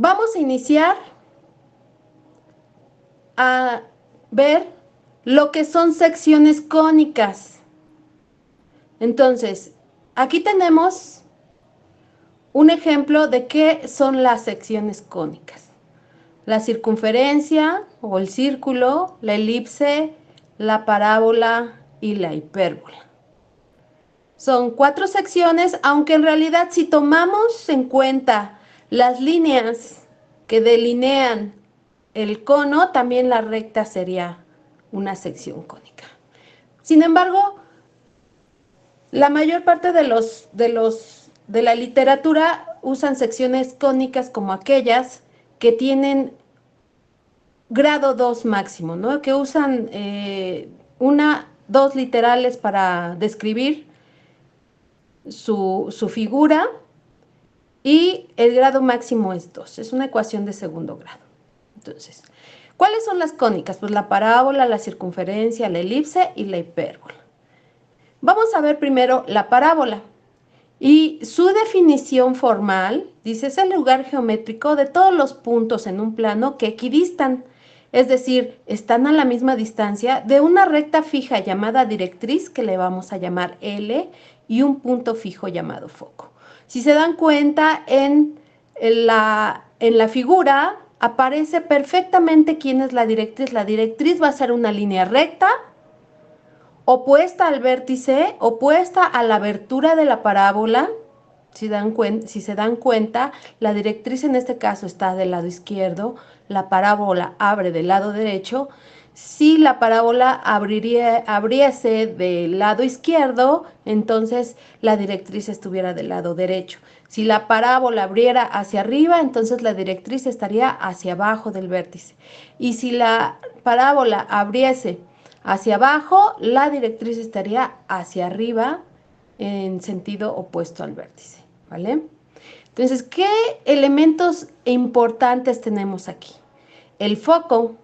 Vamos a iniciar a ver lo que son secciones cónicas. Entonces, aquí tenemos un ejemplo de qué son las secciones cónicas. La circunferencia o el círculo, la elipse, la parábola y la hipérbola. Son 4 secciones, aunque en realidad si tomamos en cuenta las líneas que delinean el cono, también la recta sería una sección cónica. Sin embargo, la mayor parte de la literatura usan secciones cónicas como aquellas que tienen grado 2 máximo, ¿no? Que usan dos literales para describir su figura y el grado máximo es 2, es una ecuación de segundo grado. Entonces, ¿cuáles son las cónicas? Pues la parábola, la circunferencia, la elipse y la hipérbola. Vamos a ver primero la parábola. Y su definición formal, dice, es el lugar geométrico de todos los puntos en un plano que equidistan, es decir, están a la misma distancia de una recta fija llamada directriz, que le vamos a llamar L, y un punto fijo llamado foco. Si se dan cuenta, en la figura aparece perfectamente quién es la directriz. La directriz va a ser una línea recta, opuesta al vértice, opuesta a la abertura de la parábola. Si se dan cuenta, la directriz en este caso está del lado izquierdo, la parábola abre del lado derecho. Si la parábola abriese del lado izquierdo, entonces la directriz estuviera del lado derecho. Si la parábola abriera hacia arriba, entonces la directriz estaría hacia abajo del vértice. Y si la parábola abriese hacia abajo, la directriz estaría hacia arriba en sentido opuesto al vértice, ¿vale? Entonces, ¿qué elementos importantes tenemos aquí? El foco.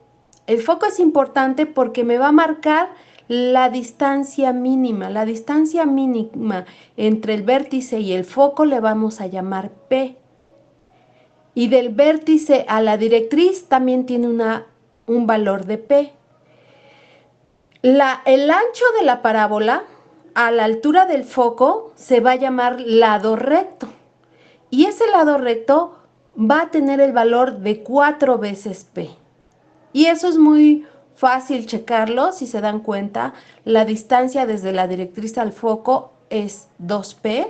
El foco es importante porque me va a marcar la distancia mínima. La distancia mínima entre el vértice y el foco le vamos a llamar P. Y del vértice a la directriz también tiene un valor de P. El ancho de la parábola a la altura del foco se va a llamar lado recto. Y ese lado recto va a tener el valor de 4 veces P. Y eso es muy fácil checarlo, si se dan cuenta. La distancia desde la directriz al foco es 2P.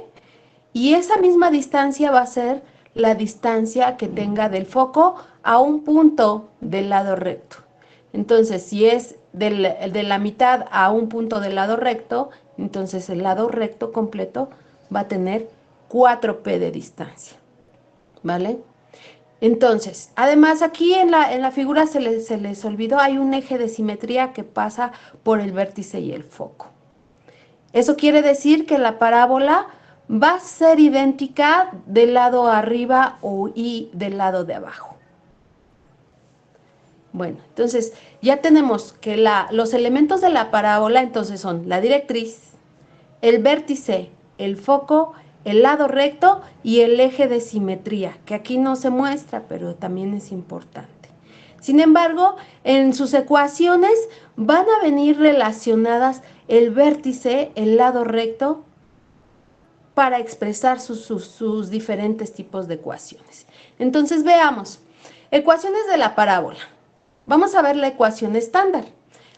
Y esa misma distancia va a ser la distancia que tenga del foco a un punto del lado recto. Entonces, si es de la mitad a un punto del lado recto, entonces el lado recto completo va a tener 4P de distancia, ¿vale? Entonces, además aquí en la figura se les olvidó, hay un eje de simetría que pasa por el vértice y el foco. Eso quiere decir que la parábola va a ser idéntica del lado arriba y del lado de abajo. Bueno, entonces ya tenemos que los elementos de la parábola entonces son la directriz, el vértice, el foco, el lado recto y el eje de simetría, que aquí no se muestra, pero también es importante. Sin embargo, en sus ecuaciones van a venir relacionadas el vértice, el lado recto, para expresar sus diferentes tipos de ecuaciones. Entonces veamos, ecuaciones de la parábola. Vamos a ver la ecuación estándar.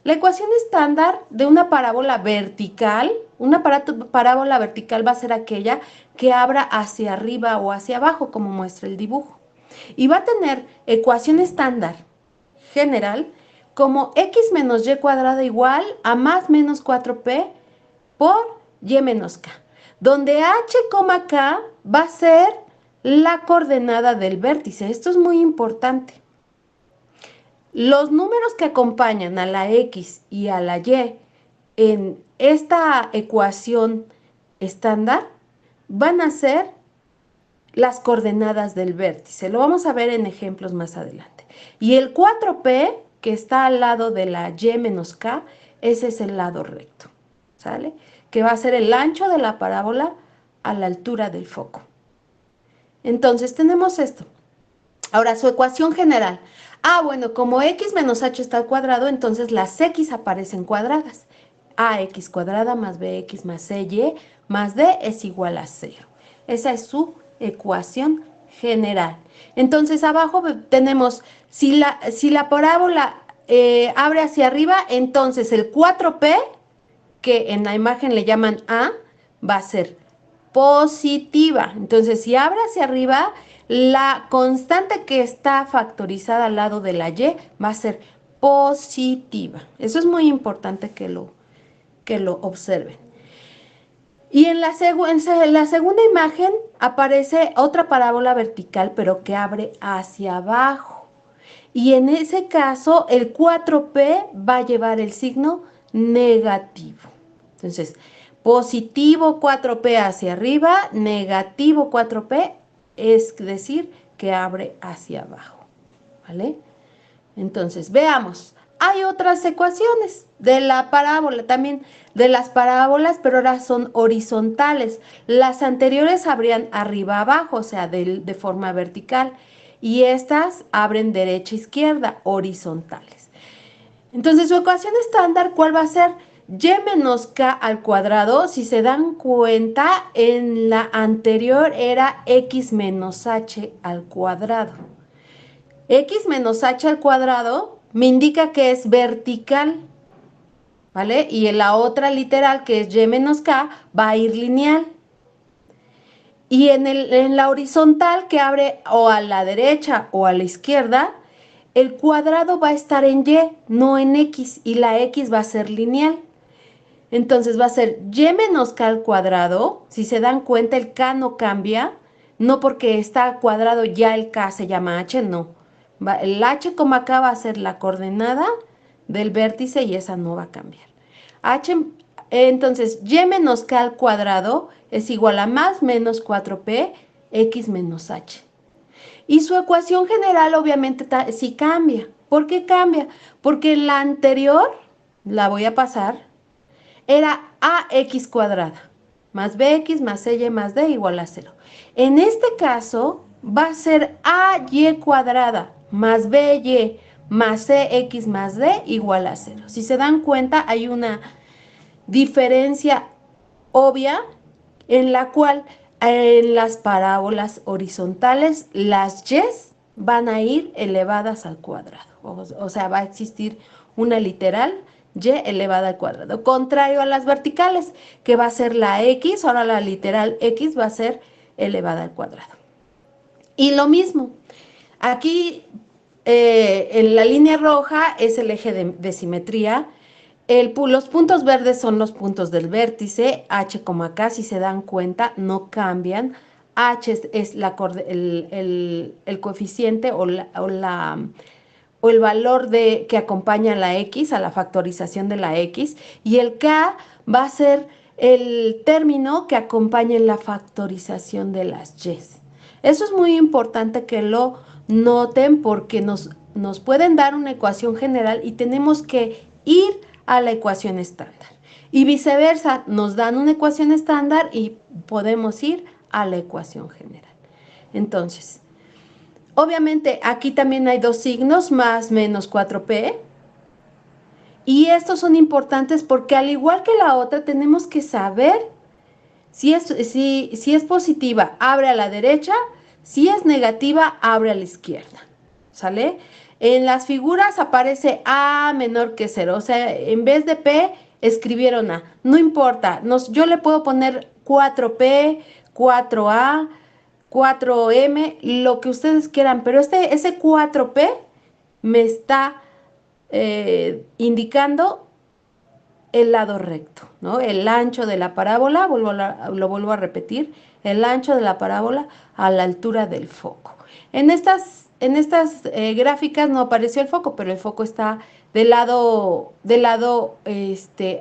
La ecuación estándar de una parábola vertical, una parábola vertical va a ser aquella que abra hacia arriba o hacia abajo, como muestra el dibujo. Y va a tener ecuación estándar general como x menos y cuadrada igual a más menos 4p por y menos k, donde h, k va a ser la coordenada del vértice. Esto es muy importante. Los números que acompañan a la X y a la Y en esta ecuación estándar van a ser las coordenadas del vértice. Lo vamos a ver en ejemplos más adelante. Y el 4P, que está al lado de la Y menos K, ese es el lado recto, ¿sale? Que va a ser el ancho de la parábola a la altura del foco. Entonces tenemos esto. Ahora, su ecuación general. Ah, bueno, como x menos h está al cuadrado, entonces las x aparecen cuadradas. Ax cuadrada más bx más cy más d es igual a 0. Esa es su ecuación general. Entonces, abajo tenemos, si la parábola abre hacia arriba, entonces el 4p, que en la imagen le llaman A, va a ser positiva. Entonces, si abre hacia arriba, la constante que está factorizada al lado de la y va a ser positiva. Eso es muy importante que lo observen. Y en la segunda imagen aparece otra parábola vertical, pero que abre hacia abajo. Y en ese caso, el 4p va a llevar el signo negativo. Entonces, positivo 4p hacia arriba, negativo 4p, es decir, que abre hacia abajo. ¿Vale? Entonces, veamos. Hay otras ecuaciones de la parábola, también de las parábolas, pero ahora son horizontales. Las anteriores abrían arriba abajo, o sea, de forma vertical. Y estas abren derecha izquierda, horizontales. Entonces, su ecuación estándar, ¿cuál va a ser? Y menos k al cuadrado. Si se dan cuenta, en la anterior era x menos h al cuadrado. X menos h al cuadrado me indica que es vertical, ¿vale? Y en la otra literal, que es y menos k, va a ir lineal. Y en la horizontal, que abre o a la derecha o a la izquierda, el cuadrado va a estar en y, no en x, y la x va a ser lineal. Entonces va a ser y menos k al cuadrado. Si se dan cuenta, el k no cambia, no porque está cuadrado ya el k se llama h, no. El h como acá va a ser la coordenada del vértice y esa no va a cambiar. Entonces, y menos k al cuadrado es igual a más menos 4p x menos h. Y su ecuación general obviamente sí cambia. ¿Por qué cambia? Porque la anterior, la voy a pasar, era ax cuadrada más bx más y más d igual a 0. En este caso va a ser ay cuadrada más by más cx más d igual a 0. Si se dan cuenta, hay una diferencia obvia en la cual en las parábolas horizontales las y's van a ir elevadas al cuadrado. O sea, va a existir una literal y elevada al cuadrado. Contrario a las verticales, que va a ser la x, ahora la literal x va a ser elevada al cuadrado. Y lo mismo, aquí en la línea roja es el eje de simetría. Los puntos verdes son los puntos del vértice, h, k, si se dan cuenta, no cambian. H es el coeficiente o el valor que acompaña a la x, a la factorización de la x, y el k va a ser el término que acompaña la factorización de las y. Eso es muy importante que lo noten porque nos pueden dar una ecuación general y tenemos que ir a la ecuación estándar. Y viceversa, nos dan una ecuación estándar y podemos ir a la ecuación general. Entonces, obviamente aquí también hay dos signos, más menos 4p. Y estos son importantes porque al igual que la otra, tenemos que saber si es positiva, abre a la derecha, si es negativa, abre a la izquierda. ¿Sale? En las figuras aparece A menor que 0, o sea, en vez de P, escribieron A. No importa, yo le puedo poner 4P, 4A, 4M, lo que ustedes quieran, pero ese 4P me está indicando el lado recto, ¿no? El ancho de la parábola, lo vuelvo a repetir, el ancho de la parábola a la altura del foco. En estas gráficas no apareció el foco, pero el foco está del lado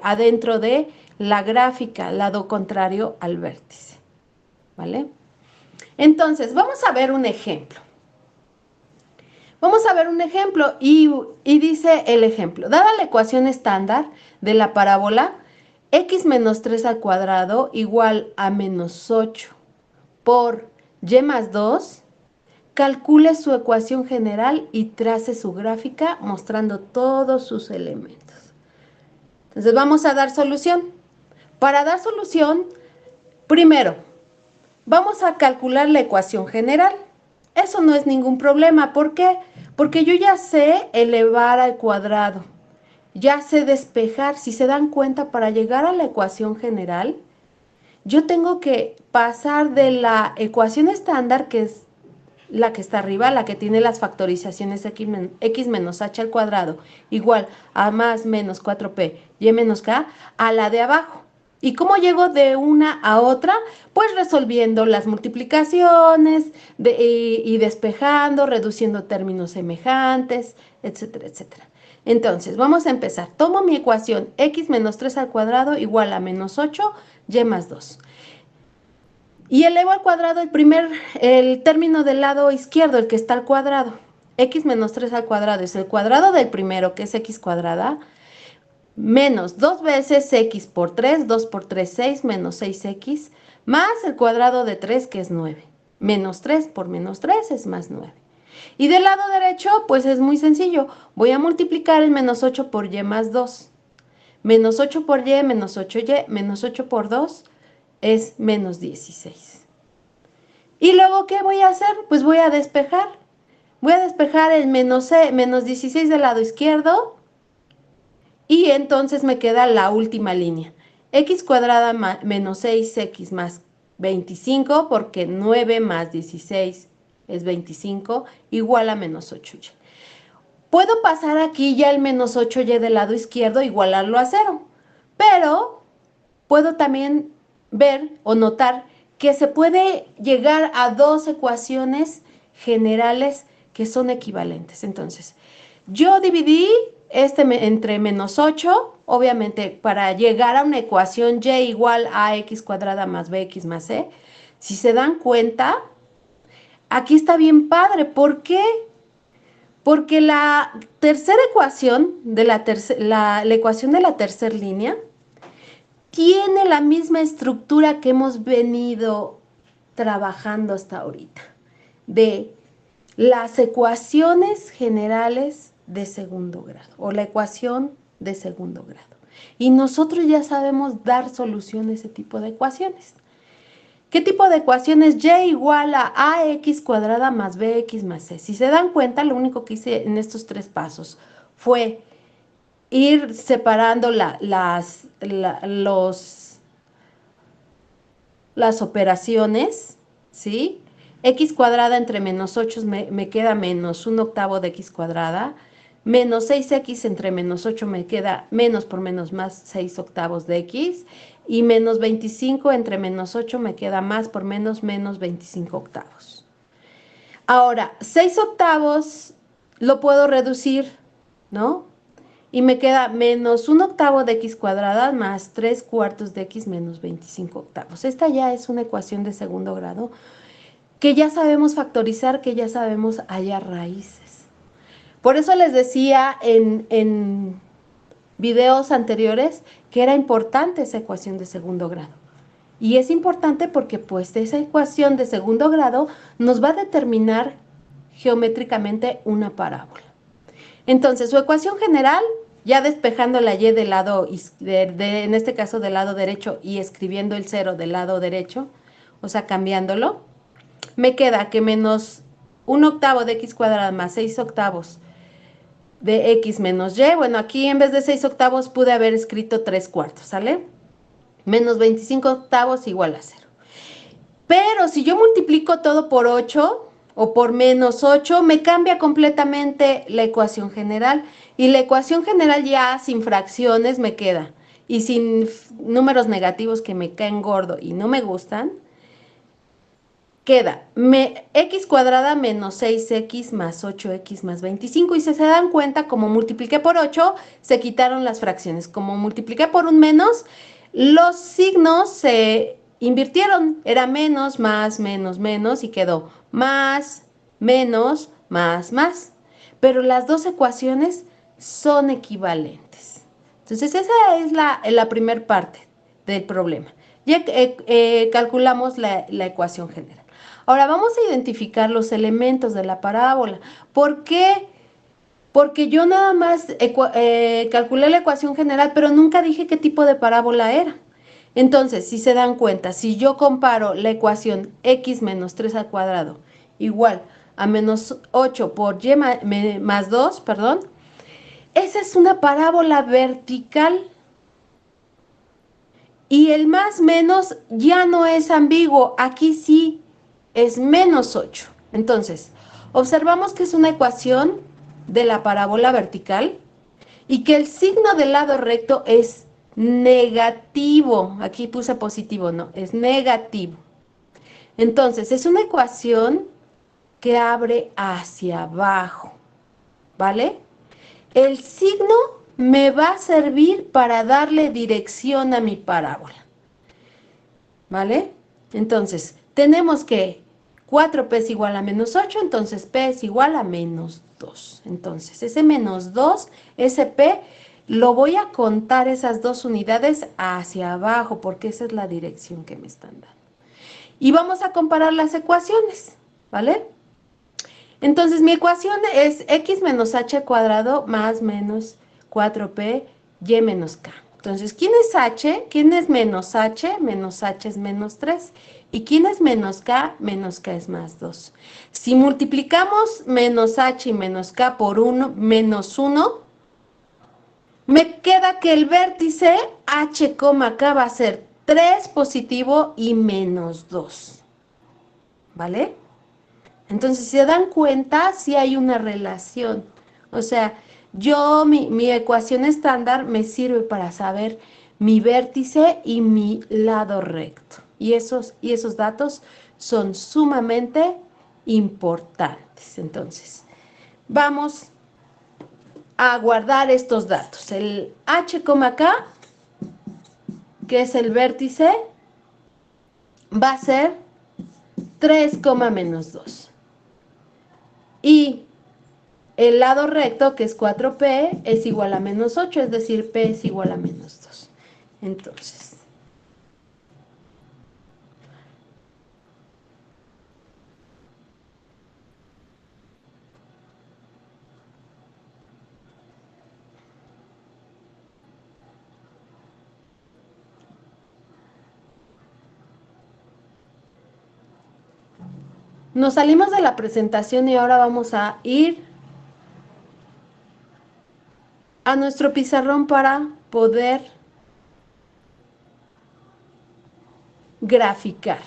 adentro de la gráfica, lado contrario al vértice, ¿vale? Entonces, vamos a ver un ejemplo. Vamos a ver un ejemplo y dice el ejemplo. Dada la ecuación estándar de la parábola, x menos 3 al cuadrado igual a menos 8 por y más 2, calcule su ecuación general y trace su gráfica mostrando todos sus elementos. Entonces vamos a dar solución. Para dar solución, primero, vamos a calcular la ecuación general. Eso no es ningún problema. ¿Por qué? Porque yo ya sé elevar al cuadrado. Ya sé despejar. Si se dan cuenta, para llegar a la ecuación general, yo tengo que pasar de la ecuación estándar, que es la que está arriba, la que tiene las factorizaciones x menos h al cuadrado, igual a más menos 4p y menos k, a la de abajo. ¿Y cómo llego de una a otra? Pues resolviendo las multiplicaciones y despejando, reduciendo términos semejantes, etcétera, etcétera. Entonces, vamos a empezar. Tomo mi ecuación x menos 3 al cuadrado igual a menos 8, y más 2. Y elevo al cuadrado el término del lado izquierdo, el que está al cuadrado. X menos 3 al cuadrado es el cuadrado del primero, que es x cuadrada, menos 2 veces x por 3, 2 por 3, 6, menos 6x, más el cuadrado de 3, que es 9. Menos 3 por menos 3 es más 9. Y del lado derecho, pues es muy sencillo. Voy a multiplicar el menos 8 por y más 2. Menos 8 por y, menos 8y, menos 8 por 2 es menos 16. ¿Y luego qué voy a hacer? Pues voy a despejar. Voy a despejar el menos 16 del lado izquierdo y entonces me queda la última línea. X cuadrada menos 6x más 25, porque 9 más 16 es 25, igual a menos 8y. Puedo pasar aquí ya el menos 8y del lado izquierdo, igualarlo a 0, pero puedo también ver o notar que se puede llegar a dos ecuaciones generales que son equivalentes. Entonces, yo dividí entre menos 8, obviamente para llegar a una ecuación y igual a x cuadrada más bx más c. Si se dan cuenta, aquí está bien padre. ¿Por qué? Porque la tercera ecuación, la ecuación de la tercera línea, tiene la misma estructura que hemos venido trabajando hasta ahorita, de las ecuaciones generales de segundo grado, o la ecuación de segundo grado. Y nosotros ya sabemos dar solución a ese tipo de ecuaciones. ¿Qué tipo de ecuaciones? Y igual a ax cuadrada más bx más c. Si se dan cuenta, lo único que hice en estos tres pasos fue ir separando las operaciones, ¿sí? X cuadrada entre menos 8 me queda menos 1/8 de x cuadrada, menos 6x entre menos 8 me queda menos por menos más 6/8 de x, y menos 25 entre menos 8 me queda más por menos 25/8. Ahora, 6/8 lo puedo reducir, ¿no? Y me queda menos 1/8 de x cuadrada más 3/4 de x menos 25/8. Esta ya es una ecuación de segundo grado que ya sabemos factorizar, que ya sabemos hallar raíces. Por eso les decía en videos anteriores que era importante esa ecuación de segundo grado. Y es importante porque pues esa ecuación de segundo grado nos va a determinar geométricamente una parábola. Entonces, su ecuación general, ya despejando la y del lado, en este caso del lado derecho, y escribiendo el 0 del lado derecho, o sea, cambiándolo, me queda que menos 1/8 de x cuadrada más 6/8 de x menos y. Bueno, aquí en vez de 6/8 pude haber escrito 3/4, ¿sale? Menos 25/8 igual a 0. Pero si yo multiplico todo por 8 o por menos 8, me cambia completamente la ecuación general. Y la ecuación general ya sin fracciones me queda. Y sin números negativos que me caen gordo y no me gustan, queda x cuadrada menos 6x más 8x más 25. Y si se dan cuenta, como multipliqué por 8, se quitaron las fracciones. Como multipliqué por un menos, los signos se invirtieron. Era menos, más, menos, menos, y quedó más, menos, más. Pero las dos ecuaciones son equivalentes. Entonces, esa es la primera parte del problema. Ya calculamos la ecuación general. Ahora vamos a identificar los elementos de la parábola. ¿Por qué? Porque yo nada más calculé la ecuación general, pero nunca dije qué tipo de parábola era. Entonces, si se dan cuenta, si yo comparo la ecuación x menos 3 al cuadrado igual a menos 8 por y más 2, perdón, esa es una parábola vertical. Y el más menos ya no es ambiguo, aquí sí es menos 8. Entonces, observamos que es una ecuación de la parábola vertical y que el signo del lado recto es negativo. Aquí puse positivo, no, es negativo. Entonces, es una ecuación que abre hacia abajo, ¿vale? El signo me va a servir para darle dirección a mi parábola, ¿vale? Entonces, tenemos que 4p es igual a menos 8, entonces p es igual a menos 2. Entonces, ese menos 2, ese p, lo voy a contar esas dos unidades hacia abajo, porque esa es la dirección que me están dando. Y vamos a comparar las ecuaciones, ¿vale? Entonces, mi ecuación es x menos h cuadrado más menos 4p y menos k. Entonces, ¿quién es h? ¿Quién es menos h? Menos h es menos 3. ¿Y quién es menos k? Menos k es más 2. Si multiplicamos menos h y menos k por 1, menos 1, me queda que el vértice h, k va a ser 3 positivo y menos 2. ¿Vale? Entonces, si se dan cuenta, sí hay una relación. O sea, mi ecuación estándar me sirve para saber mi vértice y mi lado recto. Y esos datos son sumamente importantes. Entonces, vamos a guardar estos datos. El h, k, que es el vértice, va a ser 3, menos 2. Y el lado recto, que es 4p, es igual a menos 8, es decir, p es igual a menos 2. Entonces, nos salimos de la presentación y ahora vamos a ir a nuestro pizarrón para poder graficar.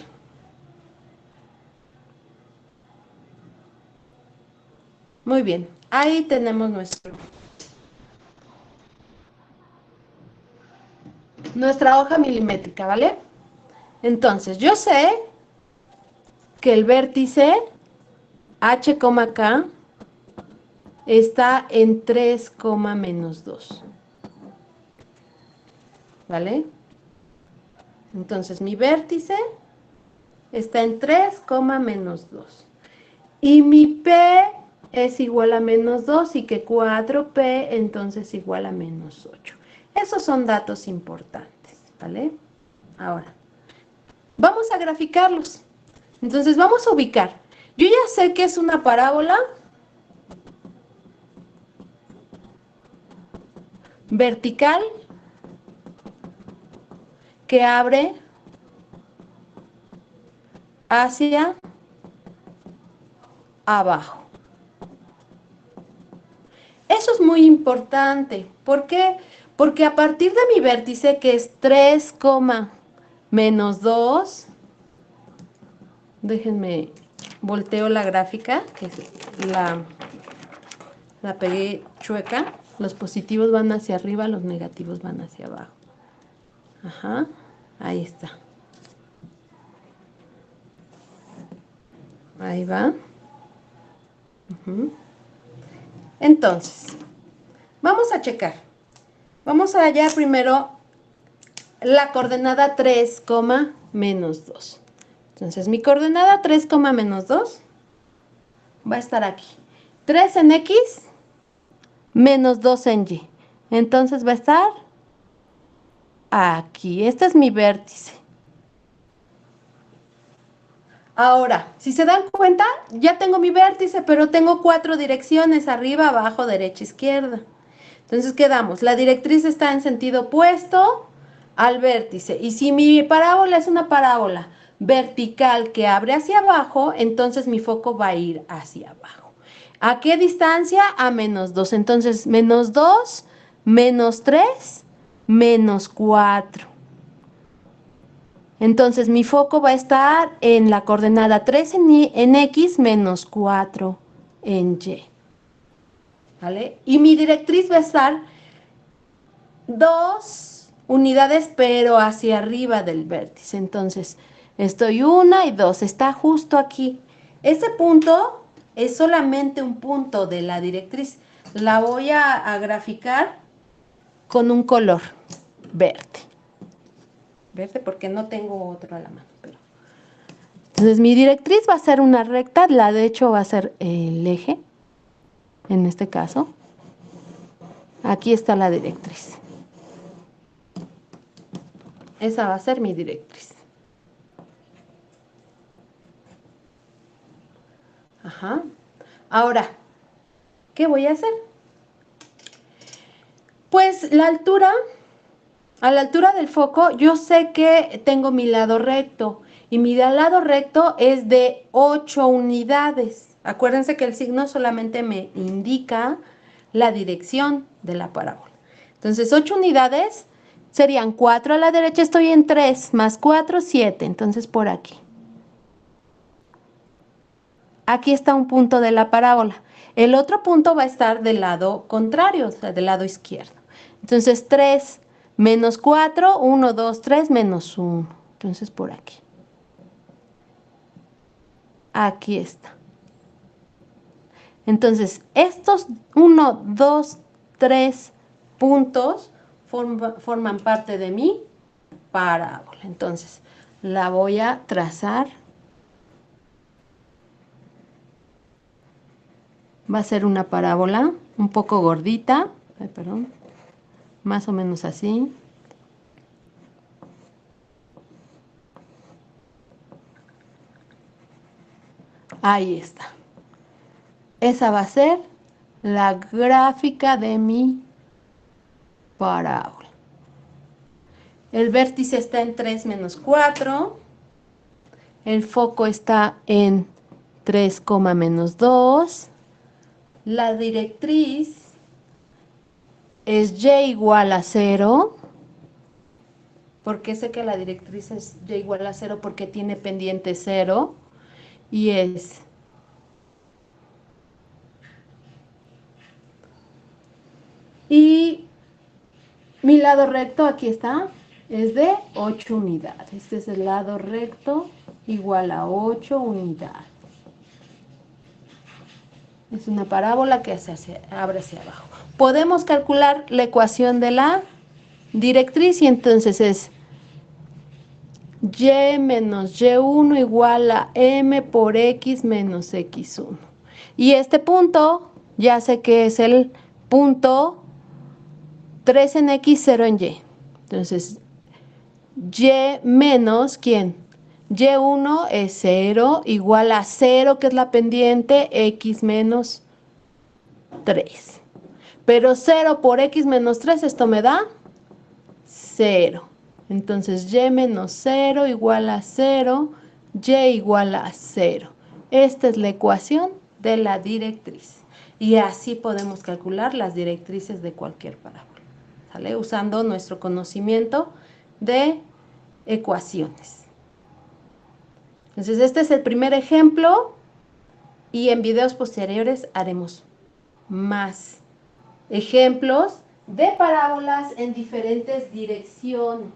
Muy bien, ahí tenemos nuestra hoja milimétrica, ¿vale? Entonces, yo sé que el vértice h, k está en 3, menos 2. ¿Vale? Entonces, mi vértice está en 3, menos 2. Y mi P es igual a menos 2 y que 4P entonces igual a menos 8. Esos son datos importantes, ¿vale? Ahora, vamos a graficarlos. Entonces, vamos a ubicar. Yo ya sé que es una parábola vertical que abre hacia abajo. Eso es muy importante. ¿Por qué? Porque a partir de mi vértice, que es 3, menos 2, déjenme, volteo la gráfica, que la pegué chueca. Los positivos van hacia arriba, los negativos van hacia abajo. Ajá, ahí está. Ahí va. Entonces, vamos a checar. Vamos a hallar primero la coordenada 3, menos 2. Entonces, mi coordenada 3, menos 2 va a estar aquí. 3 en X menos 2 en Y. Entonces, va a estar aquí. Este es mi vértice. Ahora, si se dan cuenta, ya tengo mi vértice, pero tengo 4 direcciones, arriba, abajo, derecha, izquierda. Entonces quedamos, la directriz está en sentido opuesto al vértice. Y si mi parábola es una parábola vertical que abre hacia abajo, entonces mi foco va a ir hacia abajo. ¿A qué distancia? A -2. Entonces, -2, -3, -4. Entonces, mi foco va a estar en la coordenada 3 en X, -4 en Y. ¿Vale? Y mi directriz va a estar 2 unidades, pero hacia arriba del vértice. Entonces, estoy 1 y 2, está justo aquí. Ese punto es solamente un punto de la directriz. La voy a graficar con un color verde. Verde porque no tengo otro a la mano. Pero... Entonces, mi directriz va a ser una recta, la de hecho va a ser el eje, en este caso. Aquí está la directriz. Esa va a ser mi directriz. Ajá. Ahora, ¿qué voy a hacer? Pues la altura, a la altura del foco, yo sé que tengo mi lado recto. Y mi lado recto es de 8 unidades. Acuérdense que el signo solamente me indica la dirección de la parábola. Entonces, 8 unidades serían 4 a la derecha, estoy en 3, más 4, 7. Entonces, por aquí. Aquí está un punto de la parábola. El otro punto va a estar del lado contrario, o sea, del lado izquierdo. Entonces, 3 menos 4, 1, 2, 3, menos 1. Entonces, por aquí. Aquí está. Entonces, estos 1, 2, 3 puntos forman parte de mi parábola. Entonces, la voy a trazar. Va a ser una parábola un poco gordita. Ay, perdón. Más o menos así. Ahí está. Esa va a ser la gráfica de mi parábola. El vértice está en 3 menos 4. El foco está en 3, menos 2. La directriz es y igual a 0. ¿Por qué sé que la directriz es y igual a 0? Porque tiene pendiente 0. Y es y mi lado recto, aquí está, es de 8 unidades. Este es el lado recto igual a 8 unidades. Es una parábola que abre hacia abajo. Podemos calcular la ecuación de la directriz y entonces es y menos y1 igual a m por x menos x1. Y este punto, ya sé que es el punto 3 en x, 0 en y. Entonces, y menos, ¿quién? Y1 es 0, igual a 0, que es la pendiente, x menos 3. Pero 0 por x menos 3, esto me da 0. Entonces, y menos 0 igual a 0, y igual a 0. Esta es la ecuación de la directriz. Y así podemos calcular las directrices de cualquier parábola, ¿sale? Usando nuestro conocimiento de ecuaciones. Entonces, este es el primer ejemplo y en videos posteriores haremos más ejemplos de parábolas en diferentes direcciones.